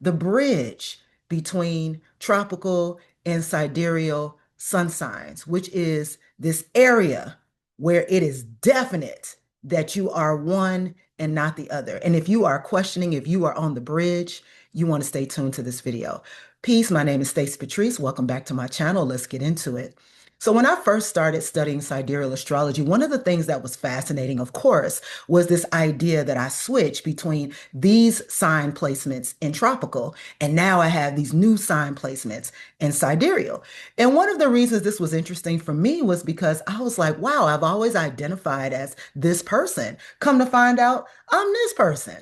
the bridge between tropical and sidereal sun signs, which is this area where it is definite that you are one and not the other. And if you are questioning if you are on the bridge, you want to stay tuned to this video. Peace, my name is Stacy Patrice. Welcome back to my channel. Let's get into it. So when I first started studying sidereal astrology, one of the things that was fascinating, of course, was this idea that I switched between these sign placements in tropical, and now I have these new sign placements in sidereal. And one of the reasons this was interesting for me was because I was like, wow, I've always identified as this person. Come to find out, I'm this person.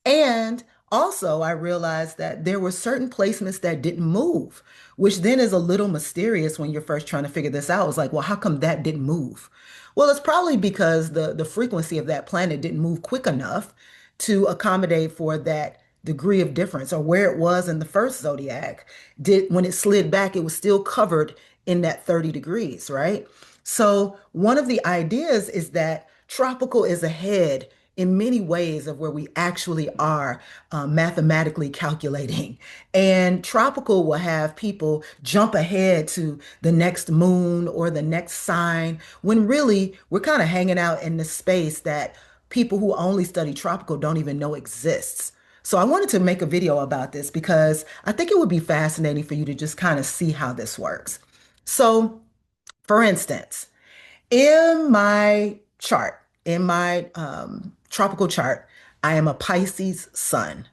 And also, I realized that there were certain placements that didn't move, which then is a little mysterious when you're first trying to figure this out. It's like, well, how come that didn't move? Well, it's probably because the frequency of that planet didn't move quick enough to accommodate for that degree of difference, or where it was in the first zodiac. Did when it slid back, it was still covered in that 30 degrees, right? So one of the ideas is that tropical is ahead in many ways of where we actually are mathematically calculating. And tropical will have people jump ahead to the next moon or the next sign, when really we're kind of hanging out in the space that people who only study tropical don't even know exists. So I wanted to make a video about this because I think it would be fascinating for you to just kind of see how this works. So, for instance, in my chart, in my tropical chart, I am a Pisces sun.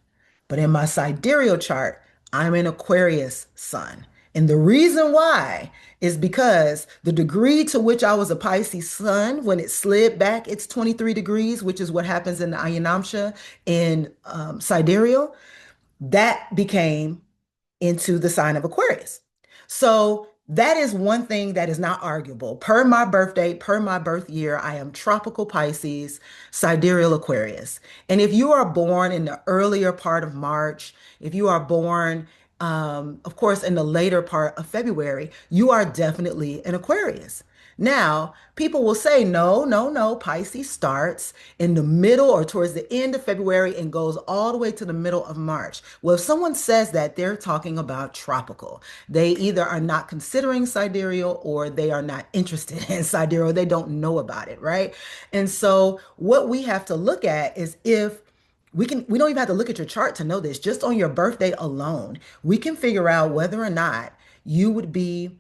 But in my sidereal chart, I'm an Aquarius sun. And the reason why is because the degree to which I was a Pisces sun, when it slid back, it's 23 degrees, which is what happens in the Ayanamsha in sidereal, that became into the sign of Aquarius. So that is one thing that is not arguable. Per my birthday, per my birth year, I am tropical Pisces, sidereal Aquarius. And if you are born in the earlier part of March, if you are born, of course, in the later part of February, you are definitely an Aquarius. Now, people will say, no, no, no, Pisces starts in the middle or towards the end of February and goes all the way to the middle of March. Well, if someone says that, they're talking about tropical. They either are not considering sidereal or they are not interested in sidereal. They don't know about it, right? And so what we have to look at is if we don't even have to look at your chart to know this. Just on your birthday alone, we can figure out whether or not you would be,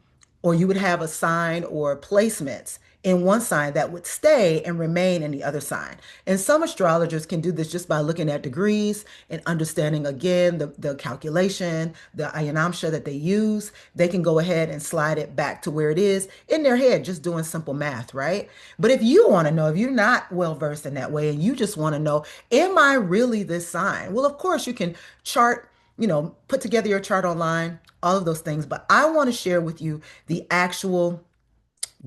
or you would have a sign or placements in one sign that would stay and remain in the other sign. And some astrologers can do this just by looking at degrees and understanding again the calculation, the ayanamsha that they use. They can go ahead and slide it back to where it is in their head, just doing simple math, right? But if you want to know, if you're not well versed in that way and you just want to know, am I really this sign? Well, of course, you can chart, put together your chart online, all of those things. But I want to share with you the actual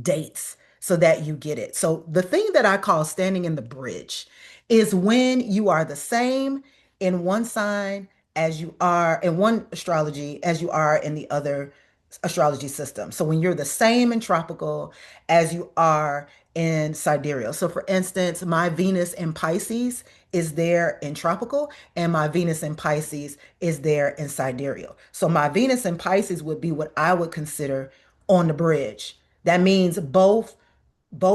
dates so that you get it. So the thing that I call standing in the bridge is when you are the same in one sign as you are in one astrology as you are in the other astrology system. So when you're the same in tropical as you are in sidereal. So for instance, my Venus in Pisces is there in tropical, and my Venus in Pisces is there in sidereal. So my Venus in Pisces would be what I would consider on the bridge. That means both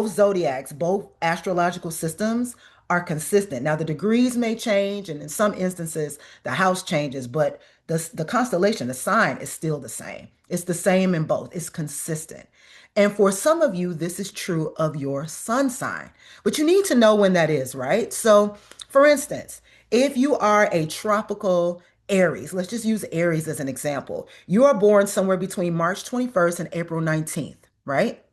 zodiacs, both astrological systems are consistent. Now, the degrees may change, and in some instances, the house changes, but the constellation, the sign is still the same. It's the same in both, it's consistent. And for some of you, this is true of your sun sign, but you need to know when that is, right? So, for instance, if you are a tropical Aries, let's just use Aries as an example. You are born somewhere between March 21st and April 19th, right?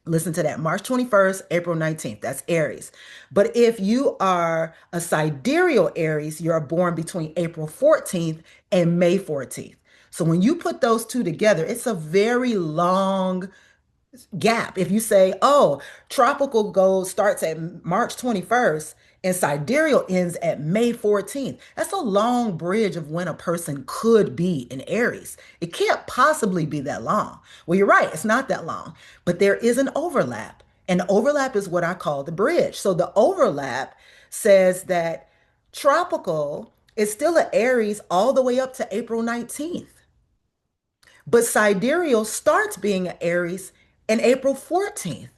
Listen to that. March 21st, April 19th. That's Aries. But if you are a sidereal Aries, you're born between April 14th and May 14th. So when you put those two together, it's a very long gap. If you say, oh, tropical goes starts at March 21st and sidereal ends at May 14th, that's a long bridge of when a person could be in Aries. It can't possibly be that long. Well, you're right, it's not that long, but there is an overlap. And overlap is what I call the bridge. So the overlap says that tropical It's still an Aries all the way up to April 19th. But sidereal starts being an Aries in April 14th.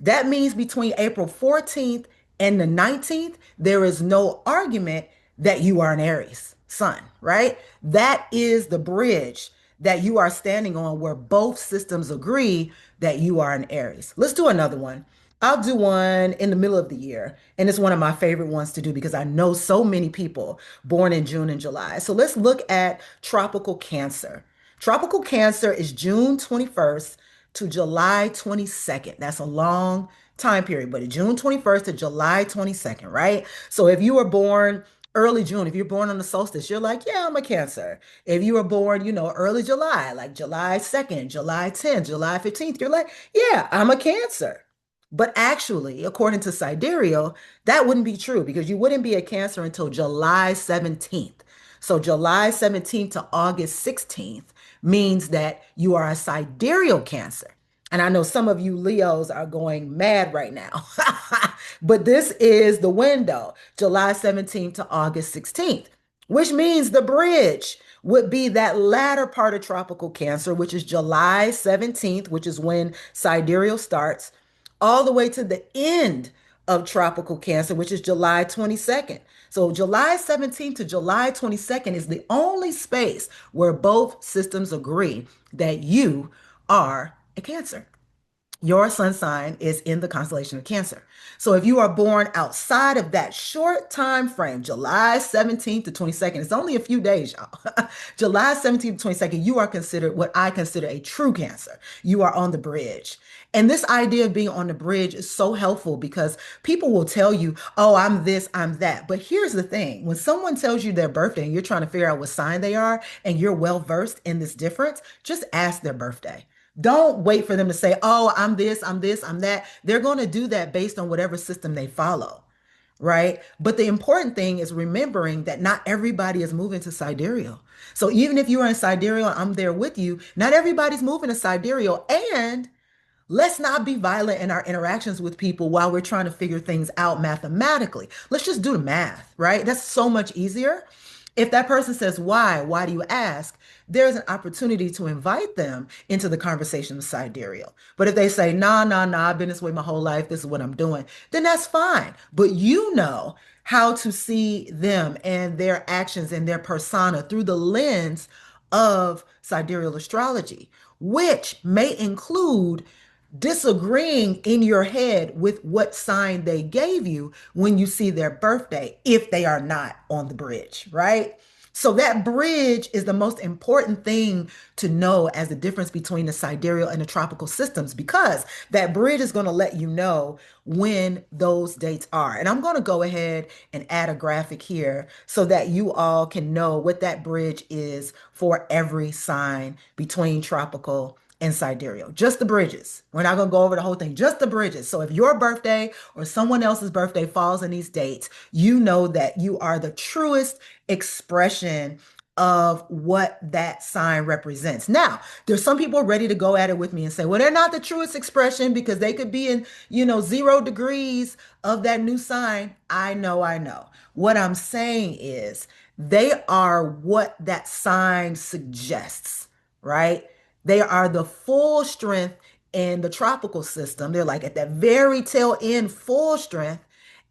That means between April 14th and the 19th, there is no argument that you are an Aries sun, right? That is the bridge that you are standing on where both systems agree that you are an Aries. Let's do another one. I'll do one in the middle of the year, and it's one of my favorite ones to do because I know so many people born in June and July. So let's look at tropical Cancer. Tropical Cancer is June 21st to July 22nd. That's a long time period, but June 21st to July 22nd, right? So if you were born early June, if you're born on the solstice, you're like, yeah, I'm a Cancer. If you were born, early July, like July 2nd, July 10th, July 15th, you're like, yeah, I'm a Cancer. But actually, according to Sidereal, that wouldn't be true because you wouldn't be a Cancer until July 17th. So July 17th to August 16th means that you are a sidereal Cancer. And I know some of you Leos are going mad right now, but this is the window, July 17th to August 16th, which means the bridge would be that latter part of tropical Cancer, which is July 17th, which is when sidereal starts, all the way to the end of tropical Cancer, which is July 22nd. So July 17th to July 22nd is the only space where both systems agree that you are a Cancer. Your sun sign is in the constellation of Cancer. So if you are born outside of that short time frame, July 17th to 22nd, it's only a few days, y'all. July 17th to 22nd, you are considered what I consider a true Cancer. You are on the bridge. And this idea of being on the bridge is so helpful because people will tell you, oh, I'm this, I'm that. But here's the thing, when someone tells you their birthday and you're trying to figure out what sign they are and you're well versed in this difference, just ask their birthday. Don't wait for them to say, oh, I'm this, I'm this, I'm that. They're going to do that based on whatever system they follow, right? But the important thing is remembering that not everybody is moving to sidereal. So even if you are in sidereal, I'm there with you, not everybody's moving to sidereal. And let's not be violent in our interactions with people while we're trying to figure things out mathematically. Let's just do the math, right? That's so much easier. If that person says, why do you ask? There's an opportunity to invite them into the conversation of sidereal. But if they say, nah, I've been this way my whole life, this is what I'm doing, then that's fine. But you know how to see them and their actions and their persona through the lens of sidereal astrology, which may include disagreeing in your head with what sign they gave you when you see their birthday, if they are not on the bridge, right? So that bridge is the most important thing to know as the difference between the sidereal and the tropical systems, because that bridge is going to let you know when those dates are. And I'm going to go ahead and add a graphic here so that you all can know what that bridge is for every sign between tropical and sidereal. Just the bridges. We're not going to go over the whole thing, just the bridges. So if your birthday or someone else's birthday falls in these dates, you know that you are the truest expression of what that sign represents. Now, there's some people ready to go at it with me and say, well, they're not the truest expression because they could be in, 0 degrees of that new sign. I know, I know. What I'm saying is they are what that sign suggests, right? They are the full strength in the tropical system. They're like at that very tail end, full strength.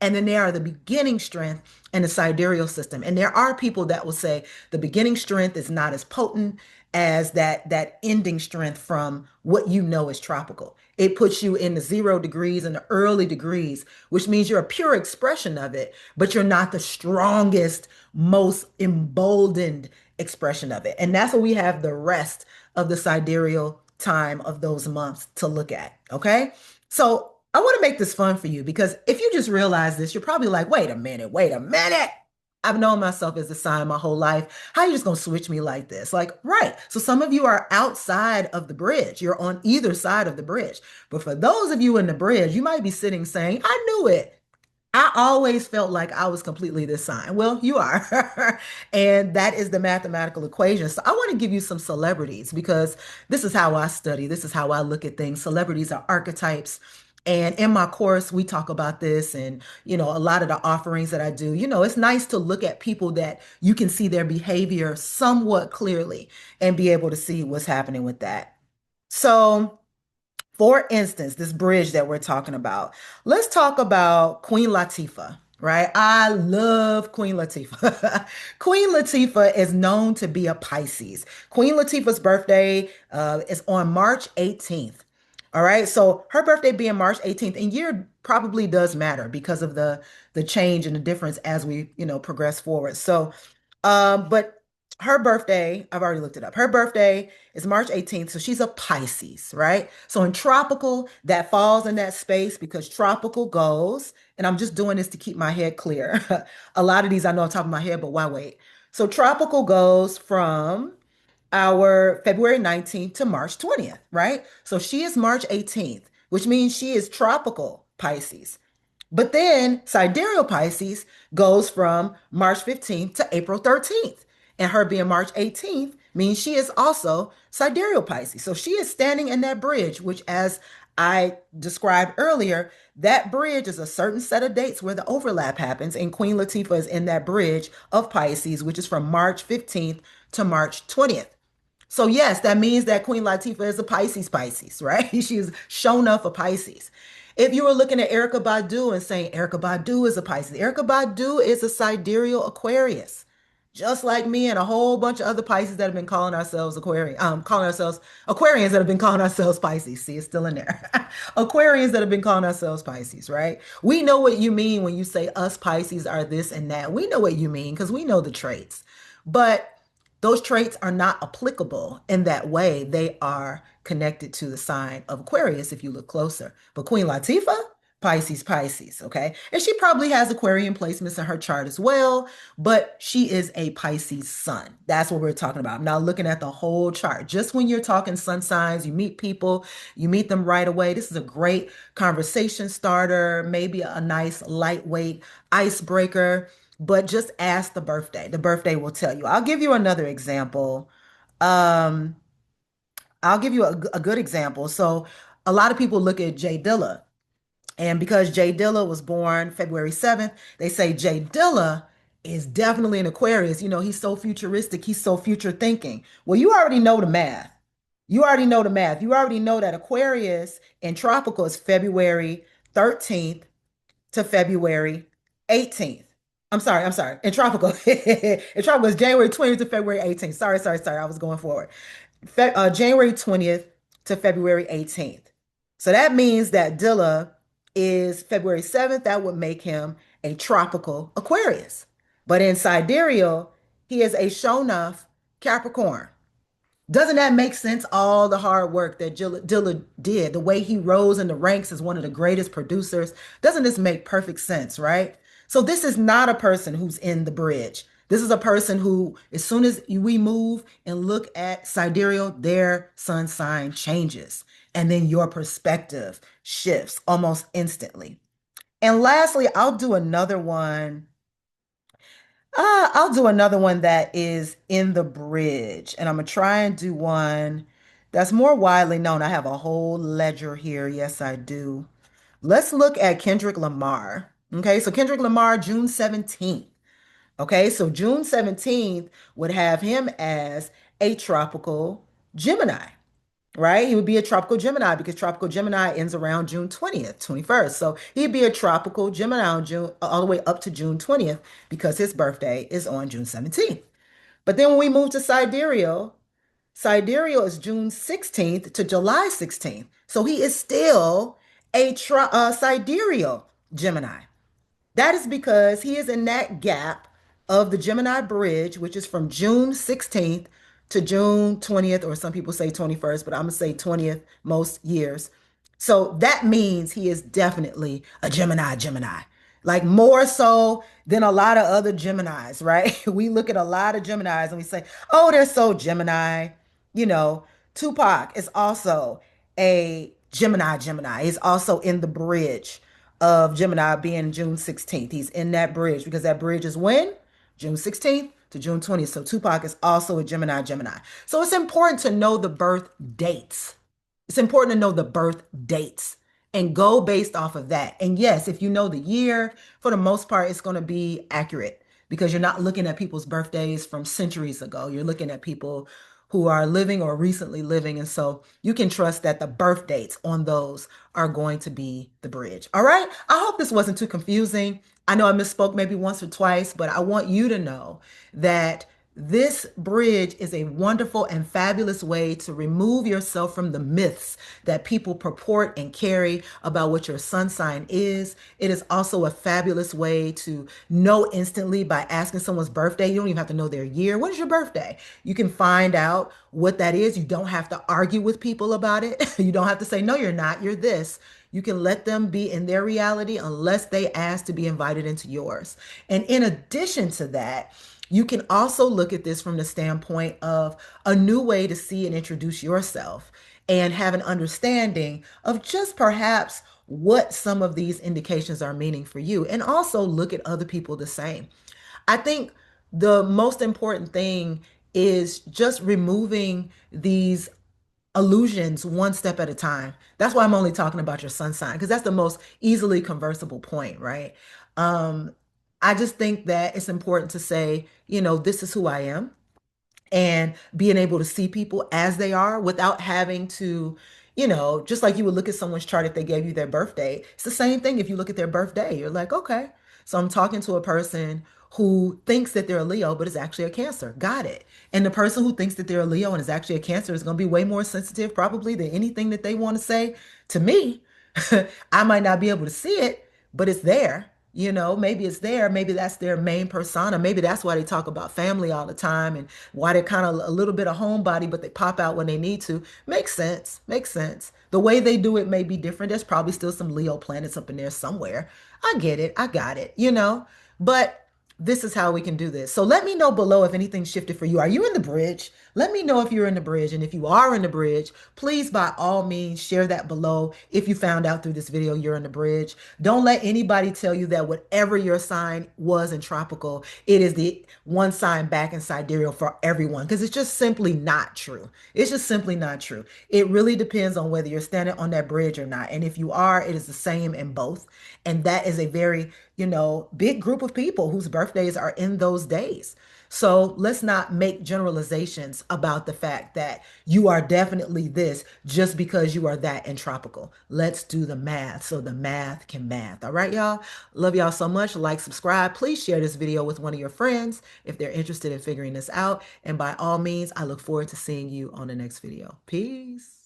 And then they are the beginning strength in the sidereal system. And there are people that will say the beginning strength is not as potent as that ending strength from what you know is tropical. It puts you in the 0 degrees and the early degrees, which means you're a pure expression of it, but you're not the strongest, most emboldened expression of it. And that's what we have the rest of the sidereal time of those months to look at. Okay. So I want to make this fun for you because if you just realize this, you're probably like, wait a minute, wait a minute. I've known myself as a sign my whole life. How are you just going to switch me like this? Like, right. So some of you are outside of the bridge. You're on either side of the bridge. But for those of you in the bridge, you might be sitting saying, I knew it. I always felt like I was completely this sign. Well, you are. And that is the mathematical equation. So I want to give you some celebrities because this is how I study. This is how I look at things. Celebrities are archetypes. And in my course, we talk about this and, a lot of the offerings that I do, it's nice to look at people that you can see their behavior somewhat clearly and be able to see what's happening with that. So, for instance, this bridge that we're talking about, let's talk about Queen Latifah, right? I love Queen Latifah. Queen Latifah is known to be a Pisces. Queen Latifah's birthday is on March 18th. All right, so her birthday being March 18th, and year probably does matter because of the change and the difference as we, progress forward. So, but her birthday, I've already looked it up. Her birthday is March 18th, so she's a Pisces, right? So in tropical, that falls in that space because tropical goes, and I'm just doing this to keep my head clear. A lot of these I know on top of my head, but why wait? So tropical goes from our February 19th to March 20th, right? So she is March 18th, which means she is tropical Pisces. But then Sidereal Pisces goes from March 15th to April 13th. And her being March 18th means she is also Sidereal Pisces. So she is standing in that bridge, which, as I described earlier, that bridge is a certain set of dates where the overlap happens. And Queen Latifah is in that bridge of Pisces, which is from March 15th to March 20th. So yes, that means that Queen Latifah is a Pisces, right? She's shown up for Pisces. If you were looking at Erica Badu and saying Erica Badu is a Pisces, Erica Badu is a sidereal Aquarius, just like me and a whole bunch of other Pisces that have been calling ourselves calling ourselves Aquarians that have been calling ourselves Pisces. See, it's still in there. Aquarians that have been calling ourselves Pisces, right? We know what you mean when you say us Pisces are this and that. We know what you mean because we know the traits. But those traits are not applicable in that way. They are connected to the sign of Aquarius if you look closer. But Queen Latifah, Pisces, okay? And she probably has Aquarian placements in her chart as well, but she is a Pisces sun. That's what we're talking about. I'm now looking at the whole chart. Just when you're talking sun signs, you meet people, you meet them right away. This is a great conversation starter, maybe a nice lightweight icebreaker, but just ask the birthday. The birthday will tell you. I'll give you another example. Um, I'll give you a good example. So, a lot of people look at Jay Dilla, and because Jay Dilla was born February 7th, they say Jay Dilla is definitely an Aquarius. He's so futuristic, he's so future thinking. Well, you already know the math. You already know the math. You already know that Aquarius in tropical is February 13th to February 18th. I'm sorry. In tropical, in tropical is January 20th to February 18th. Sorry. I was going forward. January 20th to February 18th. So that means that Dilla is February 7th. That would make him a tropical Aquarius. But in sidereal, he is a Shonuff Capricorn. Doesn't that make sense? All the hard work that Dilla did, the way he rose in the ranks as one of the greatest producers. Doesn't this make perfect sense, right? So this is not a person who's in the bridge. This is a person who, as soon as we move and look at sidereal, their sun sign changes. And then your perspective shifts almost instantly. And lastly, I'll do another one that is in the bridge, and I'm gonna try and do one that's more widely known. I have a whole ledger here. Yes, I do. Let's look at Kendrick Lamar. Okay, so Kendrick Lamar, June 17th. Okay, so June 17th would have him as a tropical Gemini, right? He would be a tropical Gemini because tropical Gemini ends around June 20th, 21st. So he'd be a tropical Gemini on June all the way up to June 20th because his birthday is on June 17th. But then when we move to Sidereal, Sidereal is June 16th to July 16th. So he is still a sidereal Gemini. That is because he is in that gap of the Gemini bridge, which is from June 16th to June 20th, or some people say 21st, but I'm going to say 20th most years. So that means he is definitely a Gemini, like more so than a lot of other Geminis, right? We look at a lot of Geminis and we say, oh, they're so Gemini. You know, Tupac is also a Gemini. He's also in the bridge of Gemini being June 16th. He's in that bridge because that bridge is when? June 16th to June 20th. So Tupac is also a Gemini. So it's important to know the birth dates. It's important to know the birth dates and go based off of that. And yes, if you know the year, for the most part, it's going to be accurate because you're not looking at people's birthdays from centuries ago. You're looking at people who are living or recently living. And so you can trust that the birth dates on those are going to be the bridge. All right. I hope this wasn't too confusing. I know I misspoke maybe once or twice, but I want you to know that this bridge is a wonderful and fabulous way to remove yourself from the myths that people purport and carry about what your sun sign is. It is also a fabulous way to know instantly by asking someone's birthday. You don't even have to know their year. What is your birthday? You can find out what that is. You don't have to argue with people about it. You don't have to say, no, you're not, you're this. You can let them be in their reality unless they ask to be invited into yours. And in addition to that, you can also look at this from the standpoint of a new way to see and introduce yourself and have an understanding of just perhaps what some of these indications are meaning for you, and also look at other people the same. I think the most important thing is just removing these illusions one step at a time. That's why I'm only talking about your sun sign, because that's the most easily conversable point, right? Um, I just think that it's important to say, this is who I am, and being able to see people as they are without having to, just like you would look at someone's chart if they gave you their birthday. It's the same thing if you look at their birthday. You're like, okay, so I'm talking to a person who thinks that they're a Leo, but is actually a Cancer. Got it. And the person who thinks that they're a Leo and is actually a Cancer is going to be way more sensitive probably than anything that they want to say to me. I might not be able to see it, but it's there. Maybe it's there. Maybe that's their main persona. Maybe that's why they talk about family all the time and why they're kind of a little bit of homebody, but they pop out when they need to. Makes sense. Makes sense. The way they do it may be different. There's probably still some Leo planets up in there somewhere. I get it. I got it. But this is how we can do this. So let me know below if anything shifted for you. Are you in the bridge? Let me know if you're in the bridge. And if you are in the bridge, please by all means share that below. If you found out through this video you're in the bridge, don't let anybody tell you that whatever your sign was in tropical, it is the one sign back in sidereal for everyone, because it's just simply not true. It's just simply not true. It really depends on whether you're standing on that bridge or not. And if you are, it is the same in both. And that is a very, big group of people whose birthdays are in those days. So let's not make generalizations about the fact that you are definitely this just because you are that in tropical. Let's do the math so the math can math. All right, y'all. Love y'all so much. Like, subscribe. Please share this video with one of your friends if they're interested in figuring this out. And by all means, I look forward to seeing you on the next video. Peace.